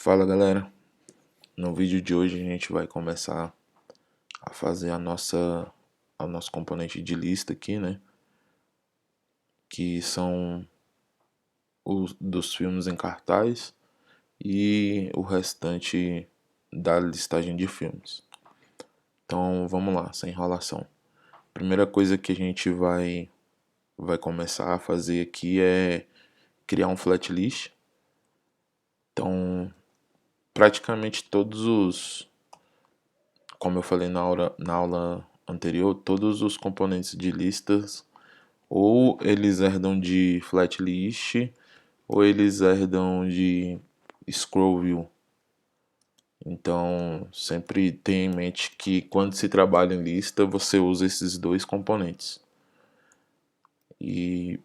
Fala galera, no vídeo de hoje a gente vai começar a fazer o nosso componente de lista aqui, né? Que são os dos filmes em cartaz e o restante da listagem de filmes. Então vamos lá, sem enrolação. Primeira coisa que a gente vai começar a fazer aqui é criar um flat list. Então praticamente como eu falei na aula anterior, todos os componentes de listas ou eles herdam de flat list ou eles herdam de scroll view. Então sempre tenha em mente que quando se trabalha em lista você usa esses dois componentes. E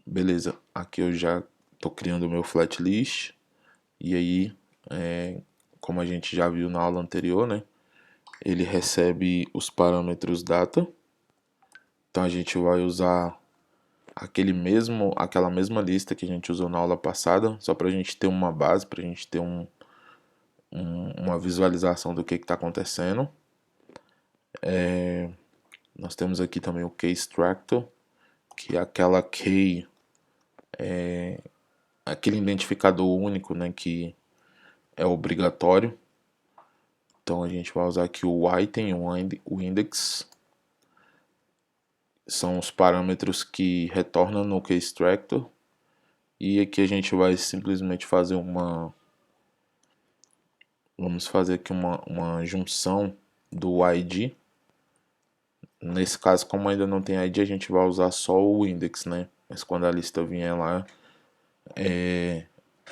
beleza, aqui eu já estou criando o meu flat list. E aí, como a gente já viu na aula anterior, né? Ele recebe os parâmetros data. Então a gente vai usar aquela mesma lista que a gente usou na aula passada, só para a gente ter uma base, para a gente ter uma visualização do que está acontecendo. Nós temos aqui também o Key Extractor, que é aquela key, aquele identificador único, né, que é obrigatório. Então a gente vai usar aqui o item, o index, são os parâmetros que retornam no Key Extractor. E aqui a gente vai simplesmente fazer vamos fazer aqui uma junção do ID. Nesse caso, como ainda não tem ID, a gente vai usar só o index, né? Mas quando a lista vier lá,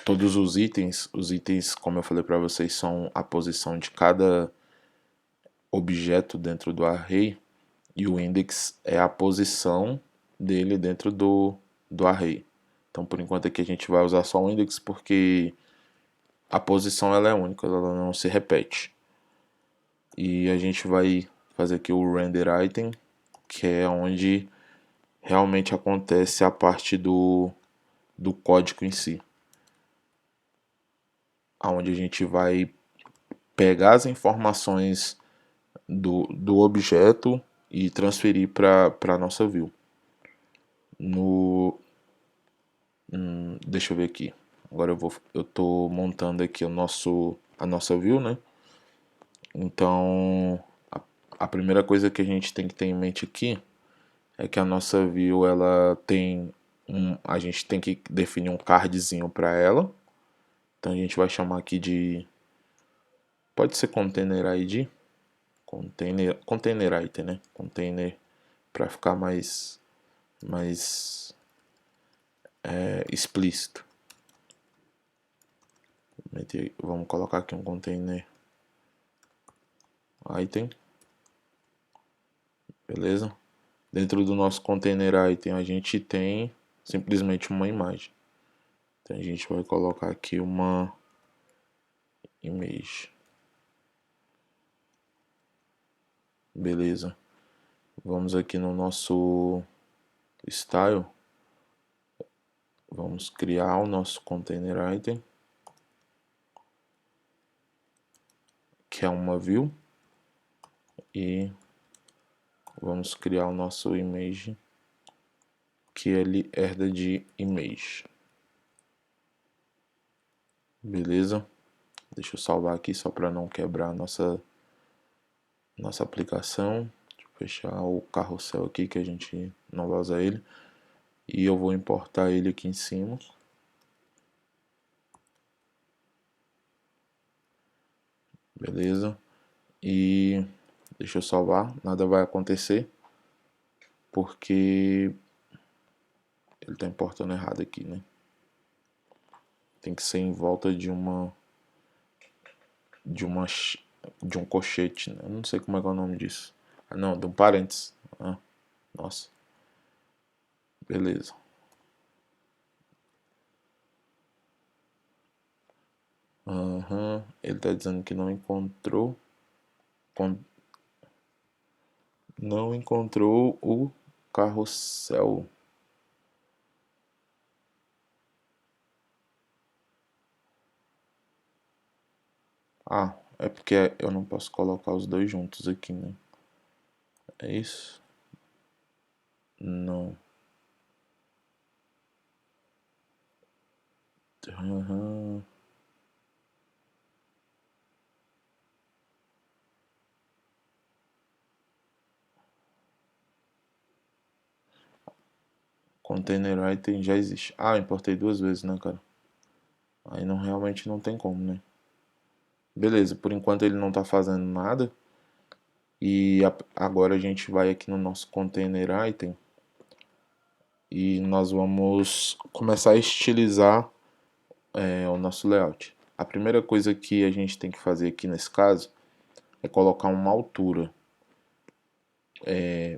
todos os itens, como eu falei para vocês, são a posição de cada objeto dentro do array, e o index é a posição dele dentro do array. Então, por enquanto aqui a gente vai usar só o index porque a posição ela é única, ela não se repete. E a gente vai fazer aqui o render item, que é onde realmente acontece a parte do código em si, onde a gente vai pegar as informações do objeto e transferir para a nossa view. Deixa eu ver aqui. Agora eu estou montando aqui a nossa view, né? Então a primeira coisa que a gente tem que ter em mente aqui é que a nossa view ela tem a gente tem que definir um cardzinho para ela. Então a gente vai chamar aqui de, pode ser container ID, container item, né? Container para ficar mais explícito. Vamos colocar aqui um container item, beleza? Dentro do nosso container item a gente tem simplesmente uma imagem. Então a gente vai colocar aqui uma image. Beleza. Vamos aqui no nosso style. Vamos criar o nosso container item, que é uma view, e vamos criar o nosso image, que ele herda de image. Beleza? Deixa eu salvar aqui só para não quebrar a nossa aplicação. Deixa eu fechar o carrossel aqui que a gente não vai usar ele. E eu vou importar ele aqui em cima. Beleza? E deixa eu salvar, nada vai acontecer porque ele está importando errado aqui, né? Tem que ser em volta de uma de um colchete, né? Eu não sei como é que é o nome disso. Ah, não, de um parênteses. Ah, nossa. Beleza. Ele está dizendo que não encontrou não encontrou o carrossel. Ah, é porque eu não posso colocar os dois juntos aqui, né? É isso? Não. Aham. Container item já existe. Ah, importei duas vezes, né, cara? Aí não realmente não tem como, né? Beleza, por enquanto ele não tá fazendo nada. E agora a gente vai aqui no nosso container item e nós vamos começar a estilizar o nosso layout. A primeira coisa que a gente tem que fazer aqui nesse caso é colocar uma altura.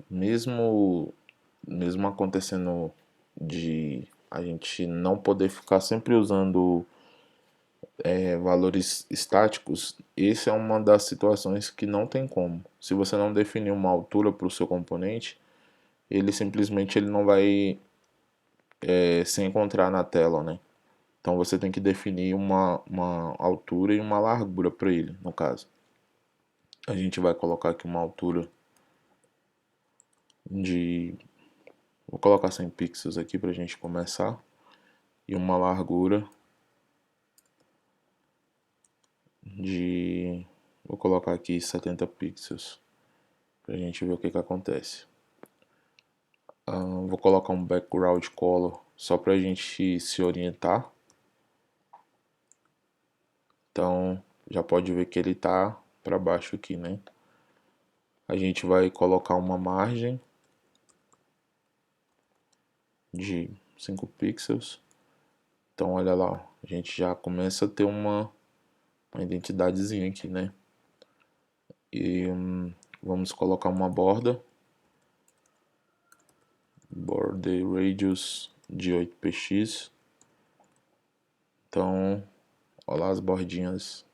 Mesmo acontecendo de a gente não poder ficar sempre usando valores estáticos, essa é uma das situações que não tem como. Se você não definir uma altura para o seu componente, ele simplesmente ele não vai se encontrar na tela, né? Então você tem que definir uma altura e uma largura para ele, no caso. A gente vai colocar aqui uma altura de... Vou colocar 100 pixels aqui para a gente começar. E uma largura de... Vou colocar aqui 70 pixels para a gente ver o que acontece. Vou colocar um background color só para a gente se orientar. Então já pode ver que ele está para baixo aqui, né? A gente vai colocar uma margem de 5 pixels. Então olha lá, a gente já começa a ter uma identidadezinha aqui, né? E vamos colocar uma border radius de 8px. Então, olha lá as bordinhas,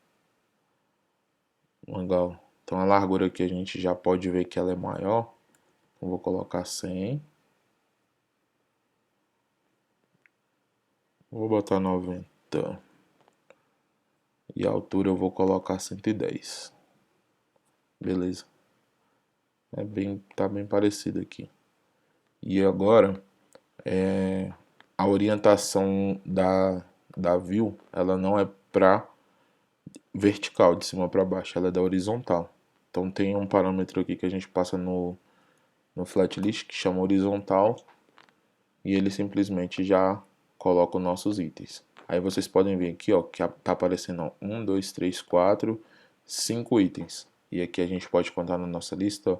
legal. Então a largura aqui a gente já pode ver que ela é maior. Eu vou colocar 100. Vou botar 90. E a altura eu vou colocar 110. Beleza. Tá bem parecido aqui. E agora, a orientação da view, ela não é para vertical, de cima para baixo, ela é da horizontal. Então tem um parâmetro aqui que a gente passa no flatlist que chama horizontal e ele simplesmente já coloca os nossos itens. Aí vocês podem ver aqui, ó, que tá aparecendo 1, 2, 3, 4, 5 itens. E aqui a gente pode contar na nossa lista, ó,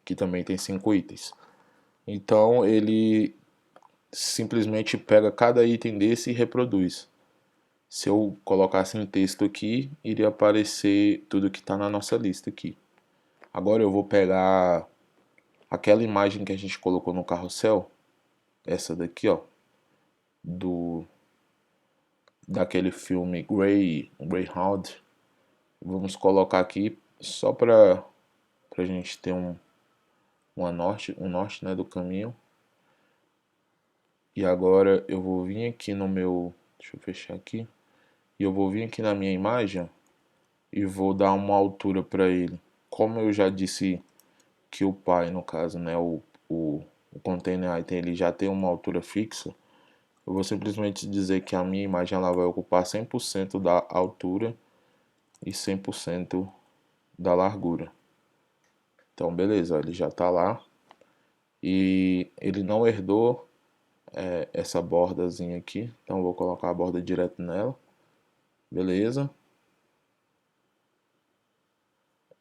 que também tem 5 itens. Então ele simplesmente pega cada item desse e reproduz. Se eu colocasse em texto aqui, iria aparecer tudo que está na nossa lista aqui. Agora eu vou pegar aquela imagem que a gente colocou no carrossel, essa daqui, ó, do daquele filme Greyhound. Vamos colocar aqui só para a gente ter um norte, né, do caminho. E agora eu vou vir aqui no meu, deixa eu fechar aqui, e eu vou vir aqui na minha imagem e vou dar uma altura para ele. Como eu já disse que o pai, no caso, né, o container item, ele já tem uma altura fixa, eu vou simplesmente dizer que a minha imagem ela vai ocupar 100% da altura e 100% da largura. Então, beleza, ele já está lá e ele não herdou essa bordazinha aqui, então eu vou colocar a borda direto nela, beleza.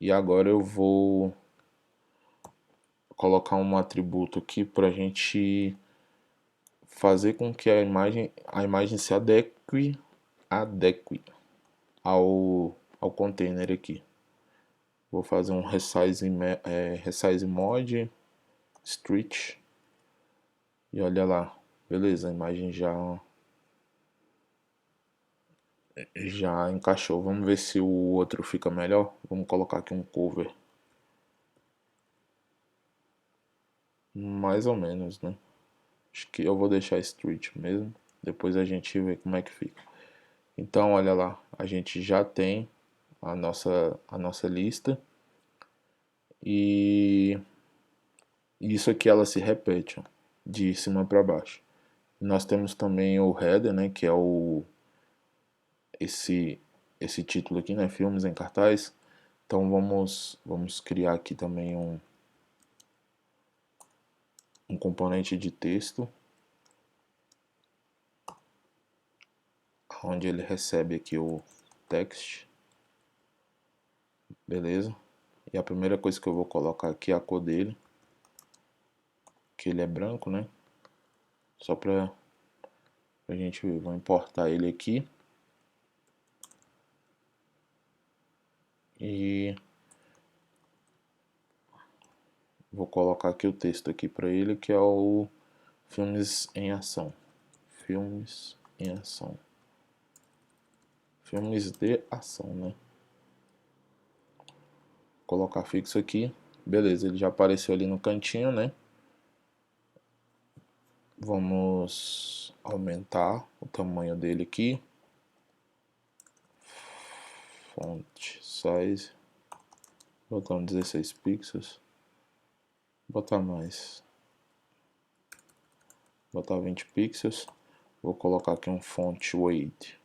E agora eu vou colocar um atributo aqui para a gente fazer com que a imagem se adeque ao container aqui. Vou fazer um resize mod stretch e olha lá, beleza, a imagem já encaixou. Vamos ver se o outro fica melhor. Vamos colocar aqui um cover, mais ou menos, né? Acho que eu vou deixar stretch mesmo. Depois a gente vê como é que fica. Então olha lá, a gente já tem a nossa lista. E isso aqui ela se repete, ó, de cima para baixo. Nós temos também o header, né, que é esse esse título aqui, né, filmes em cartaz. Então vamos criar aqui também um componente de texto, onde ele recebe aqui o text, beleza? E a primeira coisa que eu vou colocar aqui é a cor dele, que ele é branco, né? Só pra a gente ver, vou importar ele aqui e vou colocar aqui o texto aqui para ele, que é o filmes em ação. Filmes em ação. Filmes de ação, né? Vou colocar fixo aqui. Beleza, ele já apareceu ali no cantinho, né? Vamos aumentar o tamanho dele aqui. Font size. Botar 16 pixels. Botar mais. Botar 20 pixels. Vou colocar aqui um font weight.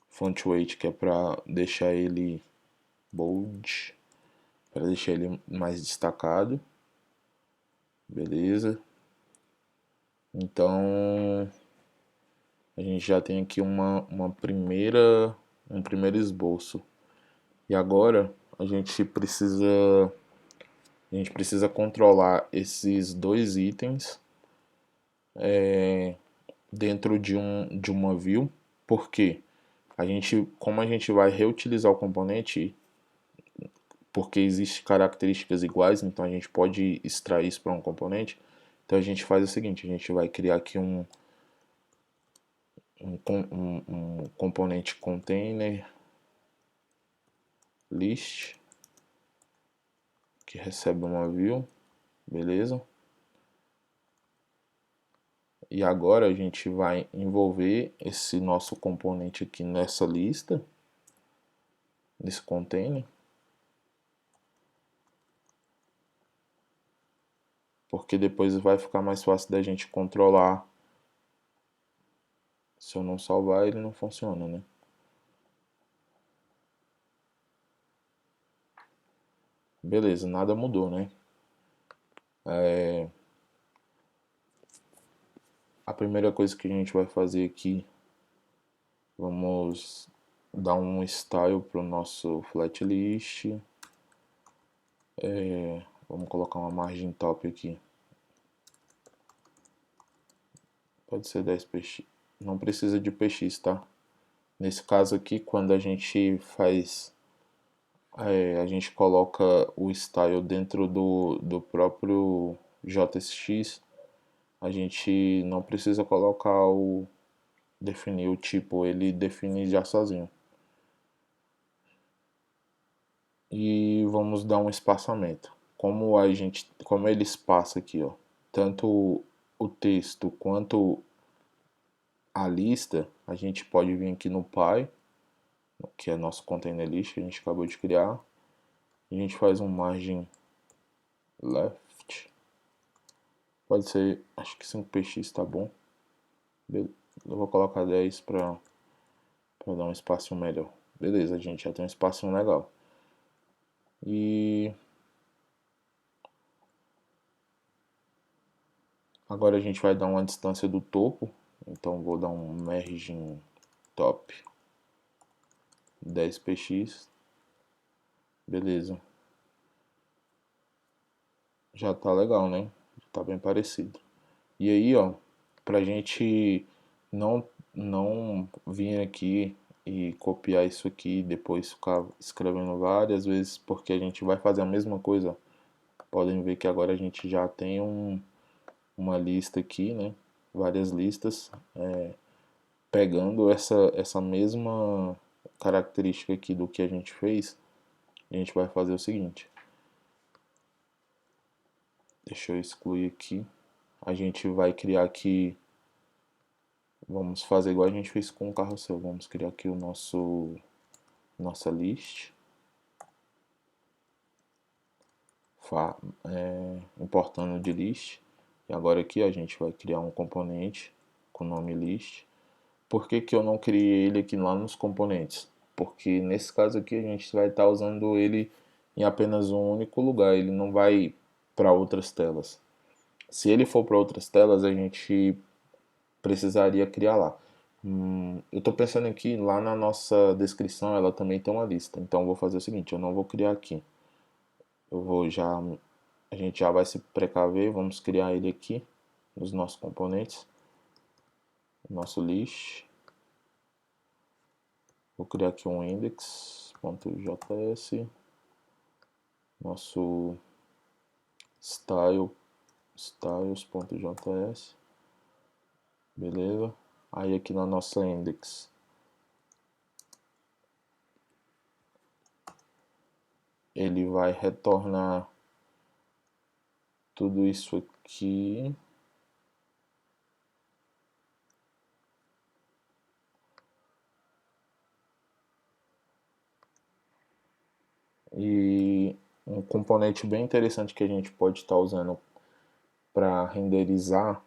Font weight, que é para deixar ele bold, para deixar ele mais destacado. Beleza. Então a gente já tem aqui um primeiro esboço. E agora a gente precisa controlar esses dois itens dentro de uma view, porque como a gente vai reutilizar o componente, porque existem características iguais, então a gente pode extrair isso para um componente. Então a gente faz o seguinte, a gente vai criar aqui um componente container list, que recebe uma view, beleza? E agora a gente vai envolver esse nosso componente aqui nessa lista, nesse container, porque depois vai ficar mais fácil da gente controlar. Se eu não salvar, ele não funciona, né? Beleza, nada mudou, né? A primeira coisa que a gente vai fazer aqui, vamos dar um style para o nosso flat list. Vamos colocar uma margem top aqui. Pode ser 10 px. Não precisa de px, tá? Nesse caso aqui, quando a gente faz... a gente coloca o style dentro do próprio JSX, a gente não precisa colocar definir o tipo, ele define já sozinho. E vamos dar um espaçamento. Como ele espaça aqui, ó, tanto o texto quanto a lista, a gente pode vir aqui no py, que é nosso container list que a gente acabou de criar. A gente faz um margin left. Pode ser, acho que 5px tá bom. Eu vou colocar 10 para dar um espacinho melhor. Beleza, a gente já tem um espacinho legal. E agora a gente vai dar uma distância do topo. Então vou dar um margin top 10px. Beleza. Já tá legal, né? Tá bem parecido. E aí, ó, pra gente não vir aqui e copiar isso aqui e depois ficar escrevendo várias vezes, porque a gente vai fazer a mesma coisa. Podem ver que agora a gente já tem uma lista aqui, né? Várias listas, pegando essa mesma característica aqui do que a gente fez. A gente vai fazer o seguinte. Deixa eu excluir aqui. A gente vai criar aqui Vamos fazer igual a gente fez com o carrossel. Vamos criar aqui o nossa list. Importando de list. E agora aqui a gente vai criar um componente com o nome list. Por que que eu não criei ele aqui lá nos componentes? Porque nesse caso aqui a gente vai estar usando ele em apenas um único lugar. Ele não vai para outras telas. Se ele for para outras telas, a gente precisaria criar lá. Eu estou pensando aqui, lá na nossa descrição ela também tem uma lista. Então eu vou fazer o seguinte, eu não vou criar aqui. A gente já vai se precaver, vamos criar ele aqui nos nossos componentes. Nosso list. Vou criar aqui um index.js. Nosso styles.js. Beleza? Aí aqui na nossa index ele vai retornar tudo isso aqui. E um componente bem interessante que a gente pode estar usando para renderizar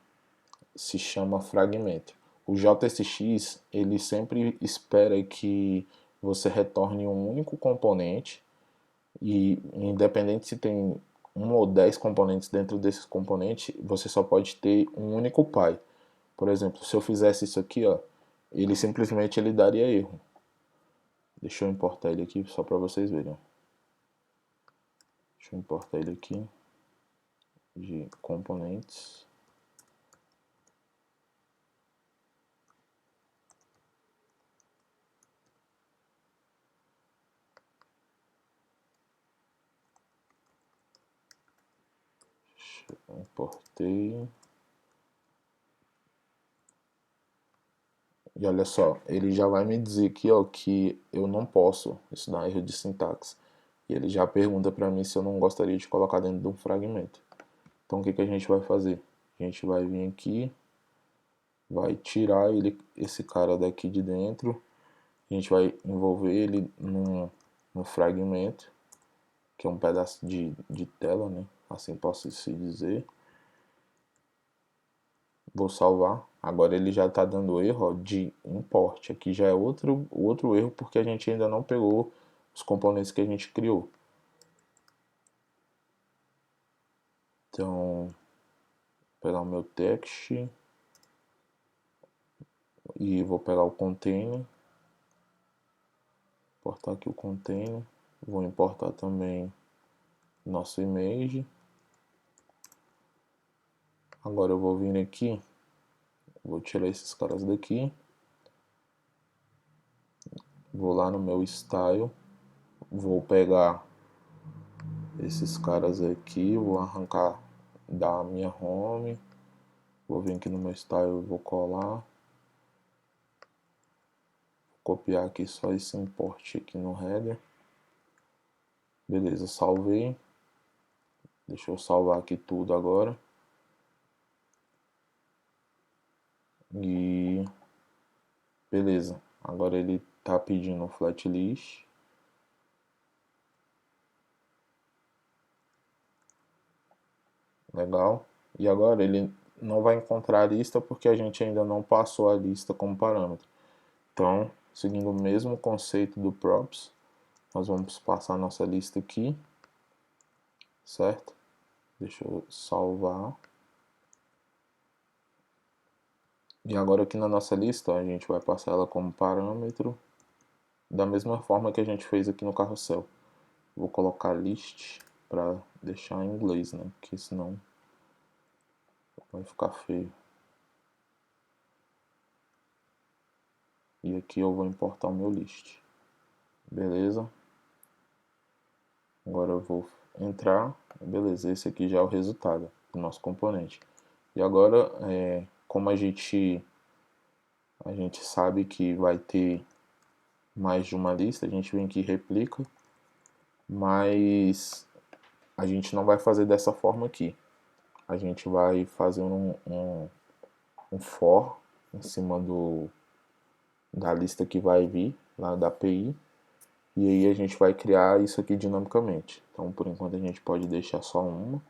se chama fragmento. O JSX ele sempre espera que você retorne um único componente e independente se tem um ou 10 componentes dentro desses componentes, você só pode ter um único pai. Por exemplo, se eu fizesse isso aqui, ó, ele simplesmente ele daria erro. Deixa eu importar ele aqui só para vocês verem. Deixa eu importar ele aqui de componentes. Importei. E olha só, ele já vai me dizer aqui, ó, que eu não posso. Isso dá um erro de sintaxe. E ele já pergunta para mim se eu não gostaria de colocar dentro de um fragmento. Então o que que a gente vai fazer? A gente vai vir aqui, vai tirar esse cara daqui de dentro. A gente vai envolver ele no fragmento, que é um pedaço de tela, né? Assim posso se dizer. Vou salvar. Agora ele já está dando erro, ó, de import. Aqui já é outro erro porque a gente ainda não pegou os componentes que a gente criou. Então, vou pegar o meu text e vou pegar o container. Importar aqui o container. Vou importar também nosso image. Agora eu vou vir aqui, vou tirar esses caras daqui. Vou lá no meu style, vou pegar esses caras aqui, vou arrancar da minha home, vou vir aqui no meu style, vou colar, copiar aqui só esse import aqui no header. Beleza, salvei. Deixa eu salvar aqui tudo agora. E beleza, agora ele tá pedindo um flat list. Legal. E agora ele não vai encontrar a lista porque a gente ainda não passou a lista como parâmetro. Então, seguindo o mesmo conceito do props, nós vamos passar a nossa lista aqui, certo? Deixa eu salvar. E agora aqui na nossa lista, ó, a gente vai passar ela como parâmetro, da mesma forma que a gente fez aqui no carrossel. Vou colocar list para deixar em inglês, né? Porque senão vai ficar feio. E aqui eu vou importar o meu list. Beleza? Agora eu vou entrar. Beleza, esse aqui já é o resultado do nosso componente. E agora, como a gente sabe que vai ter mais de uma lista, a gente vem aqui e replica, mas a gente não vai fazer dessa forma aqui. A gente vai fazer um for em cima da lista que vai vir lá da API. E aí a gente vai criar isso aqui dinamicamente. Então, por enquanto, a gente pode deixar só uma.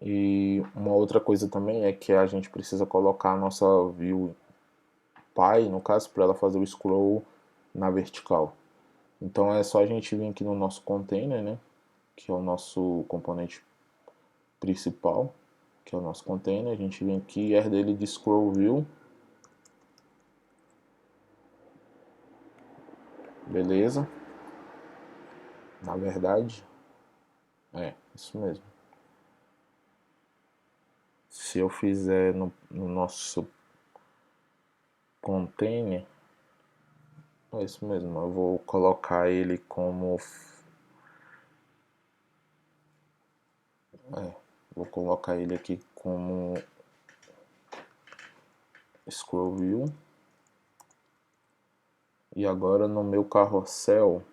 E uma outra coisa também é que a gente precisa colocar a nossa view pi, no caso, para ela fazer o scroll na vertical. Então é só a gente vir aqui no nosso container, né, que é o nosso componente principal, que é o nosso container. A gente vem aqui e herda ele de scroll view. Beleza. Na verdade, isso mesmo. Se eu fizer no nosso container, é isso mesmo, eu vou colocar ele como vou colocar ele aqui como scroll view. E agora no meu carrossel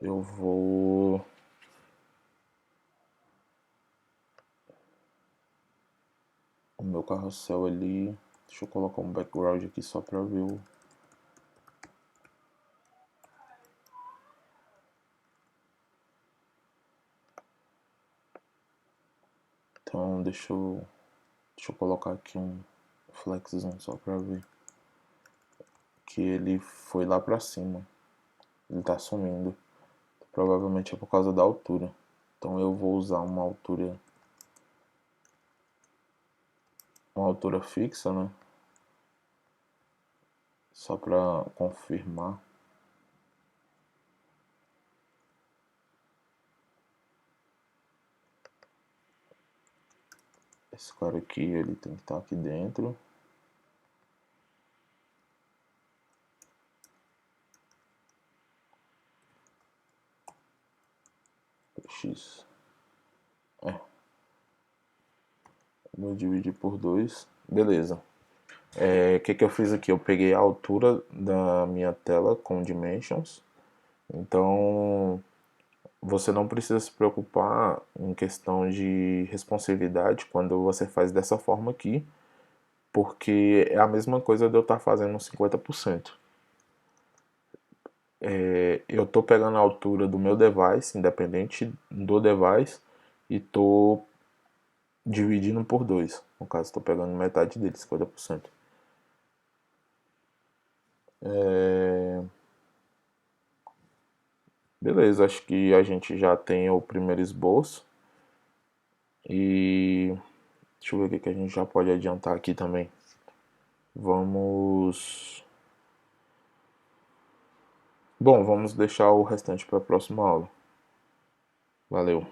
eu vou o meu carrossel ali, deixa eu colocar um background aqui só para ver o então deixa eu colocar aqui um flexão só para ver que ele foi lá para cima, ele tá sumindo, provavelmente é por causa da altura. Então eu vou usar uma altura fixa, né? Só para confirmar. Esse cara aqui, ele tem que estar aqui dentro. X. Vou dividir por 2. Beleza. O que eu fiz aqui? Eu peguei a altura da minha tela com dimensions. Então, você não precisa se preocupar em questão de responsividade quando você faz dessa forma aqui, porque é a mesma coisa de eu estar fazendo 50%. Eu estou pegando a altura do meu device, independente do device, e estou dividindo por 2. No caso, estou pegando metade dele, 50%. Beleza, acho que a gente já tem o primeiro esboço. E deixa eu ver o que a gente já pode adiantar aqui também. Vamos. Bom, vamos deixar o restante para a próxima aula. Valeu.